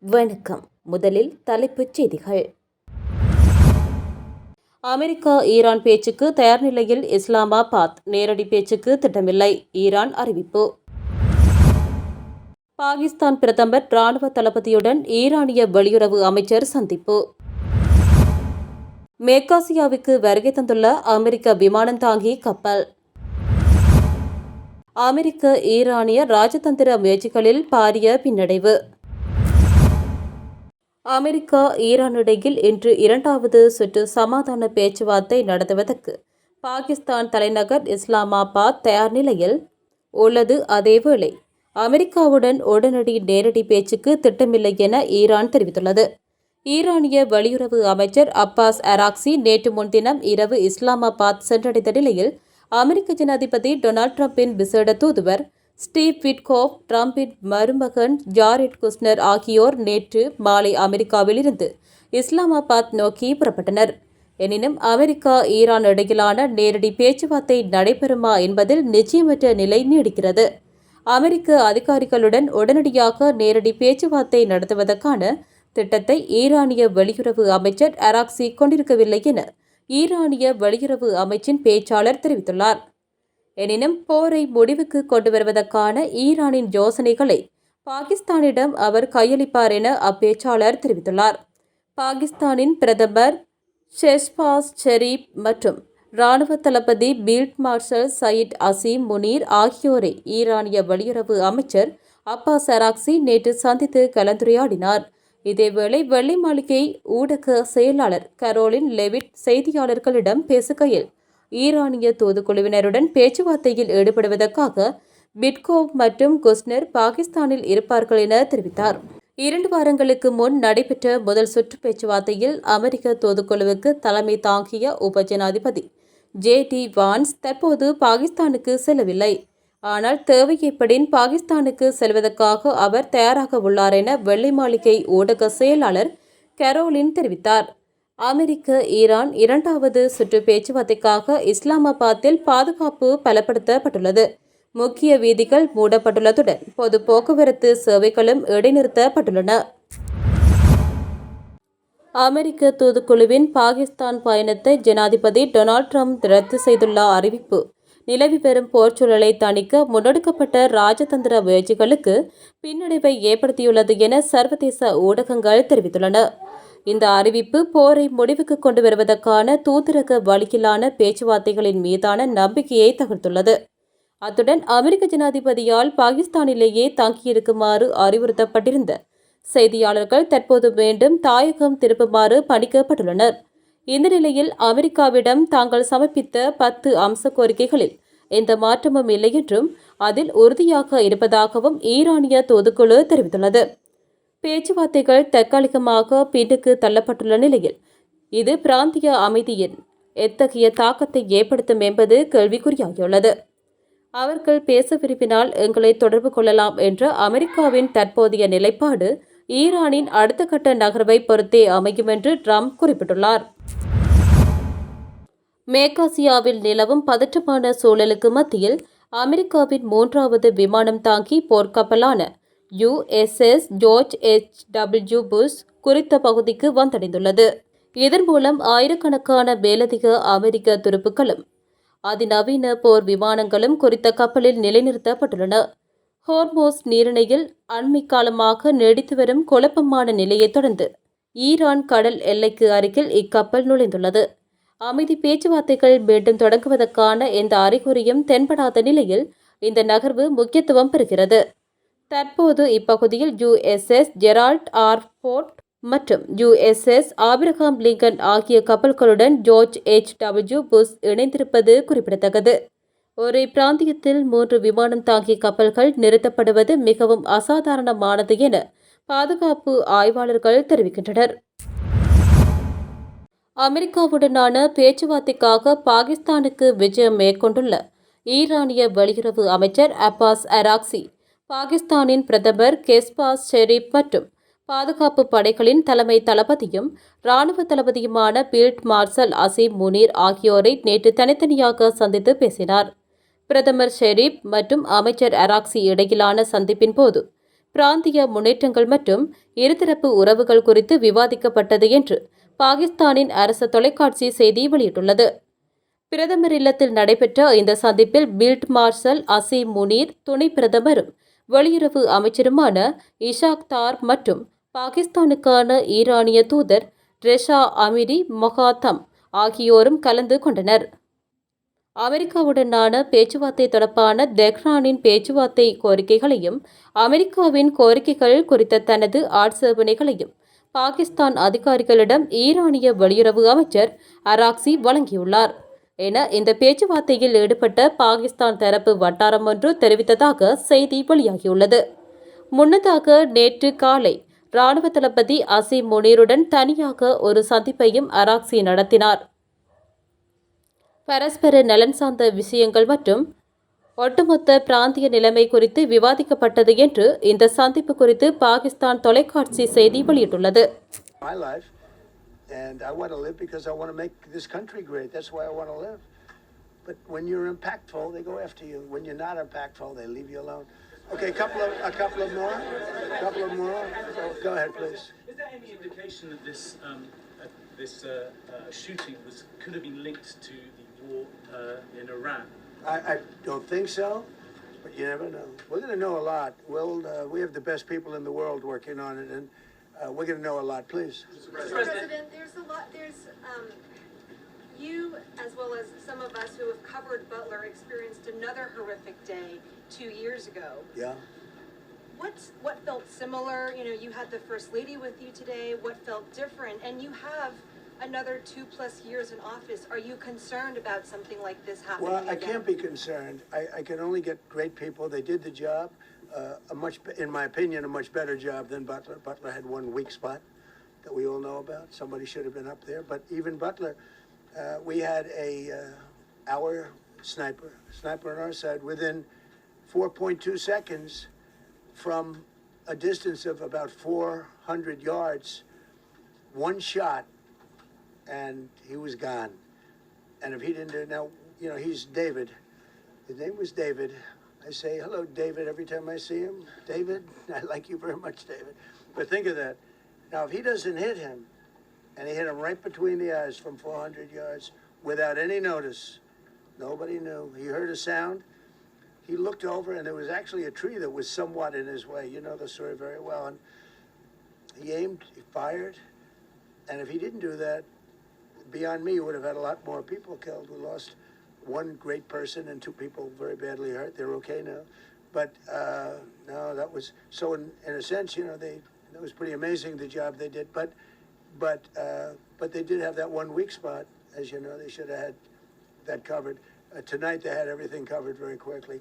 வணக்கம். முதலில் தலைப்புச் செய்திகள். அமெரிக்கா ஈரான் பேச்சுக்கு தயார் நிலையில் இஸ்லாமாபாத். நேரடி பேச்சுக்கு திட்டமில்லை, ஈரான் அறிவிப்பு. பாகிஸ்தான் பிரதமர் ராணுவ தளபதியுடன் ஈரானிய வெளியுறவு அமைச்சர் சந்திப்பு. மேற்காசியாவுக்கு வருகை தந்துள்ள அமெரிக்க விமானந்தாங்கி கப்பல். அமெரிக்க ஈரானிய ராஜதந்திர முயற்சிகளில் பாரிய பின்னடைவு. அமெரிக்கா ஈரான் இடையில் இன்று இரண்டாவது சுற்று சமாதான பேச்சுவார்த்தை நடத்துவதற்கு பாகிஸ்தான் தலைநகர் இஸ்லாமாபாத் தயார் நிலையில் உள்ளது. அதேவேளை அமெரிக்காவுடன் உடனடி நேரடி பேச்சுக்கு திட்டமில்லை என ஈரான் தெரிவித்துள்ளது. ஈரானிய வெளியுறவு அமைச்சர் அப்பாஸ் அராக்சி நேற்று முன்தினம் இரவு இஸ்லாமாபாத் சென்றடைந்த நிலையில் அமெரிக்க ஜனாதிபதி டொனால்ட் ட்ரம்பின் விசேட தூதுவர் ஸ்டீவ் விட்கோஃப், ட்ரம்பின் மருமகன் ஜாரெட் குஷ்னர் ஆகியோர் நேற்று மாலை அமெரிக்காவிலிருந்து இஸ்லாமாபாத் நோக்கி புறப்பட்டனர். எனினும் அமெரிக்கா ஈரான் இடையிலான நேரடி பேச்சுவார்த்தை நடைபெறுமா என்பதில் நிச்சயமற்ற நிலை நீடிக்கிறது. அமெரிக்க அதிகாரிகளுடன் உடனடியாக நேரடி பேச்சுவார்த்தை நடத்துவதற்கான திட்டத்தை ஈரானிய வெளியுறவு அமைச்சர் அராக்சி கொண்டிருக்கவில்லை என ஈரானிய வெளியுறவு அமைச்சின் பேச்சாளர் தெரிவித்துள்ளார். எனினும் போரை முடிவுக்கு கொண்டு வருவதற்கான ஈரானின் யோசனைகளை பாகிஸ்தானிடம் அவர் கையளிப்பார் என அப்பேச்சாளர் தெரிவித்துள்ளார். பாகிஸ்தானின் பிரதமர் ஷெஹ்பாஸ் ஷெரீப் மற்றும் இராணுவ தளபதி பீல்ட் மார்ஷல் சயிட் அசீம் முனீர் ஆகியோரை ஈரானிய வெளியுறவு அமைச்சர் அப்பாஸ் அராக்சி நேற்று சந்தித்து கலந்துரையாடினார். இதேவேளை வெள்ளை மாளிகை ஊடக செயலாளர் கரோலின் லெவிட் செய்தியாளர்களிடம் பேசுகையில் ஈரானிய தூதுக்குழுவினருடன் பேச்சுவார்த்தையில் ஈடுபடுவதற்காக பிட்கோவ் மற்றும் குஷ்னர் பாகிஸ்தானில் இருப்பார்கள் என தெரிவித்தார். 2 வாரங்களுக்கு முன் நடைபெற்ற முதல் சுற்று பேச்சுவார்த்தையில் அமெரிக்க தூதுக்குழுவுக்கு தலைமை தாங்கிய உப ஜனாதிபதி ஜே.டி. வான்ஸ் தற்போது பாகிஸ்தானுக்கு செல்லவில்லை. ஆனால் தேவையேற்படின் பாகிஸ்தானுக்கு செல்வதற்காக அவர் தயாராக உள்ளார் என வெள்ளை மாளிகை ஊடக செயலாளர் கரோலின் தெரிவித்தார். அமெரிக்க ஈரான் இரண்டாவது சுற்று பேச்சுவார்த்தைக்காக இஸ்லாமாபாத்தில் பாதுகாப்பு பலப்படுத்தப்பட்டுள்ளது. முக்கிய வீதிகள் மூடப்பட்டுள்ளதுடன் பொது போக்குவரத்து சேவைகளும் இடைநிறுத்தப்பட்டுள்ளன. அமெரிக்க தூதுக்குழுவின் பாகிஸ்தான் பயணத்தை ஜனாதிபதி டொனால்ட் ட்ரம்ப் ரத்து செய்துள்ள அறிவிப்பு நிலவி வரும் போர்ச்சூழலை தணிக்க முன்னெடுக்கப்பட்ட ராஜதந்திர முயற்சிகளுக்கு பின்னடைவை ஏற்படுத்தியுள்ளது என சர்வதேச ஊடகங்கள் தெரிவித்துள்ளன. இந்த அறிவிப்பு போரை முடிவுக்கு கொண்டு வருவதற்கான தூதரக வழியிலான பேச்சுவார்த்தைகளின் மீதான நம்பிக்கையை தகர்த்துள்ளது. அத்துடன் அமெரிக்க ஜனாதிபதியால் பாகிஸ்தானிலேயே தங்கியிருக்குமாறு அறிவுறுத்தப்பட்டிருந்த செய்தியாளர்கள் தற்போது மீண்டும் தாயகம் திரும்புமாறு பணிக்கப்பட்டுள்ளனர். இந்த நிலையில் அமெரிக்காவிடம் தாங்கள் சமர்ப்பித்த 10 அம்ச கோரிக்கைகளில் எந்த மாற்றமும் இல்லை என்றும் அதில் உறுதியாக இருப்பதாகவும் ஈரானிய தூதுக்குழு தெரிவித்துள்ளது. பேச்சுவார்த்தைகள் தற்காலிகமாக பின்னுக்கு தள்ளப்பட்டுள்ள நிலையில் இது பிராந்திய அமைதியின் எத்தகைய தாக்கத்தை ஏற்படுத்தும் என்பது கேள்விக்குறியாகியுள்ளது. அவர்கள் பேச விரும்பினால் எங்களை தொடர்பு கொள்ளலாம் என்ற அமெரிக்காவின் தற்போதைய நிலைப்பாடு ஈரானின் அடுத்த கட்ட நகர்வை பொறுத்தே அமையும் என்று ட்ரம்ப் குறிப்பிட்டுள்ளார். மேற்காசியாவில் நிலவும் பதற்றமான சூழலுக்கு மத்தியில் அமெரிக்காவின் 3வது விமானம் தாங்கி போர்க்கப்பலான USS ஜார்ஜ் H.W. புஷ் குறித்த பகுதிக்கு வந்தடைந்துள்ளது. இதன் மூலம் ஆயிரக்கணக்கான மேலதிக அமெரிக்க துருப்புக்களும் அதிநவீன போர் விமானங்களும் குறித்த கப்பலில் நிலைநிறுத்தப்பட்டுள்ளன. ஹோர்மோஸ் நீரிணையில் அண்மை காலமாக நீடித்து வரும் குழப்பமான நிலையை தொடர்ந்து ஈரான் கடல் எல்லைக்கு அருகில் இக்கப்பல் நுழைந்துள்ளது. அமைதி பேச்சுவார்த்தைகள் மீண்டும் தொடங்குவதற்கான எந்த அறிகுறியும் தென்படாத நிலையில் இந்த நகர்வு முக்கியத்துவம் பெறுகிறது. தற்போது இப்பகுதியில் USS ஜெரால்ட் ஆர். ஃபோர்ட் மற்றும் USS ஆபிரகாம் லிங்கன் ஆகிய கப்பல்களுடன் ஜார்ஜ் H.W. புஷ் இணைந்திருப்பது குறிப்பிடத்தக்கது. ஒரே பிராந்தியத்தில் 3 விமானம் தாங்கிய கப்பல்கள் நிறுத்தப்படுவது மிகவும் அசாதாரணமானது என பாதுகாப்பு ஆய்வாளர்கள் தெரிவிக்கின்றனர். அமெரிக்காவுடனான பேச்சுவார்த்தைக்காக பாகிஸ்தானுக்கு விஜயம் மேற்கொண்டுள்ள ஈரானிய வெளியுறவு அமைச்சர் அப்பாஸ் அராக்சி பாகிஸ்தானின் பிரதமர் ஷெஹ்பாஸ் ஷெரீப் மற்றும் பாதுகாப்பு படைகளின் தலைமை தளபதியும் இராணுவ தளபதியுமான பீல்ட் மார்ஷல் அசீம் முனீர் ஆகியோரை நேற்று தனித்தனியாக சந்தித்து பேசினார். பிரதமர் ஷெரீப் மற்றும் அமைச்சர் அராக்சி இடையிலான சந்திப்பின் போது பிராந்திய முன்னேற்றங்கள் மற்றும் இருதரப்பு உறவுகள் குறித்து விவாதிக்கப்பட்டது என்று பாகிஸ்தானின் அரசு தொலைக்காட்சி செய்தி வெளியிட்டுள்ளது. பிரதமர் இல்லத்தில் நடைபெற்ற இந்த சந்திப்பில் பீல்ட் மார்ஷல் அசீம் முனீர், துணை பிரதமரும் வெளியுறவு அமைச்சருமான இஷாக் தார் மற்றும் பாகிஸ்தானுக்கான ஈரானிய தூதர் ரெஷா அமிரி மொஹாத்தம் ஆகியோரும் கலந்து கொண்டனர். அமெரிக்காவுடனான பேச்சுவார்த்தை தொடர்பான தெஹ்ரானின் பேச்சுவார்த்தை கோரிக்கைகளையும் அமெரிக்காவின் கோரிக்கைகள் குறித்த தனது ஆட்சேபனைகளையும் பாகிஸ்தான் அதிகாரிகளிடம் ஈரானிய வெளியுறவு அமைச்சர் அராக்சி வழங்கியுள்ளார் என இந்த பேச்சுவார்த்தையில் ஈடுபட்ட பாகிஸ்தான் தரப்பு வட்டாரம் ஒன்று தெரிவித்ததாக செய்தி வெளியாகியுள்ளது. முன்னதாக நேற்று காலை ராணுவ தளபதி அசீம் முனீருடன் தனியாக ஒரு சந்திப்பையும் அராக்சி நடத்தினார். பரஸ்பர நலன் சார்ந்த விஷயங்கள் மற்றும் ஒட்டுமொத்த பிராந்திய நிலைமை குறித்து விவாதிக்கப்பட்டது என்று இந்த சந்திப்பு குறித்து பாகிஸ்தான் தொலைக்காட்சி செய்தி வெளியிட்டுள்ளது. And I want to live because I want to make this country great. That's why I want to live. But when you're impactful, they go after you. When you're not impactful, they leave you alone. Okay, a couple of more. Go ahead, please. Is there any indication that this shooting could have been linked to the war in Iran? I don't think so, but you never know. We're going to know a lot. We have the best people in the world working on it, and we're going to know a lot. Please. Mr. President, there's a lot. You, as well as some of us who have covered Butler, experienced another horrific day 2 years ago. Yeah. What felt similar? You know, you had the First Lady with you today. What felt different? And you have another 2+ years in office. Are you concerned about something like this happening again? Well, I can't be concerned. I can only get great people. They did the job. In my opinion, a much better job than Butler. Butler had one weak spot that we all know about. Somebody should have been up there. But even Butler, we had our sniper on our side within 4.2 seconds from a distance of about 400 yards, one shot, and he was gone. And if he didn't do it, now, you know, he's David. His name was David. I say, hello, David, every time I see him. David, I like you very much, David. But think of that. Now, if he doesn't hit him, and he hit him right between the eyes from 400 yards without any notice, nobody knew. He heard a sound. He looked over, and there was actually a tree that was somewhat in his way. You know the story very well. And he aimed, he fired, and if he didn't do that, beyond me, you would have had a lot more people killed. We lost one great person and 2 people very badly hurt. They're okay now. But no, that was so. In a sense, you know, it was pretty amazing the job they did. But they did have that one weak spot, as you know. They should have had that covered. Tonight they had everything covered very quickly.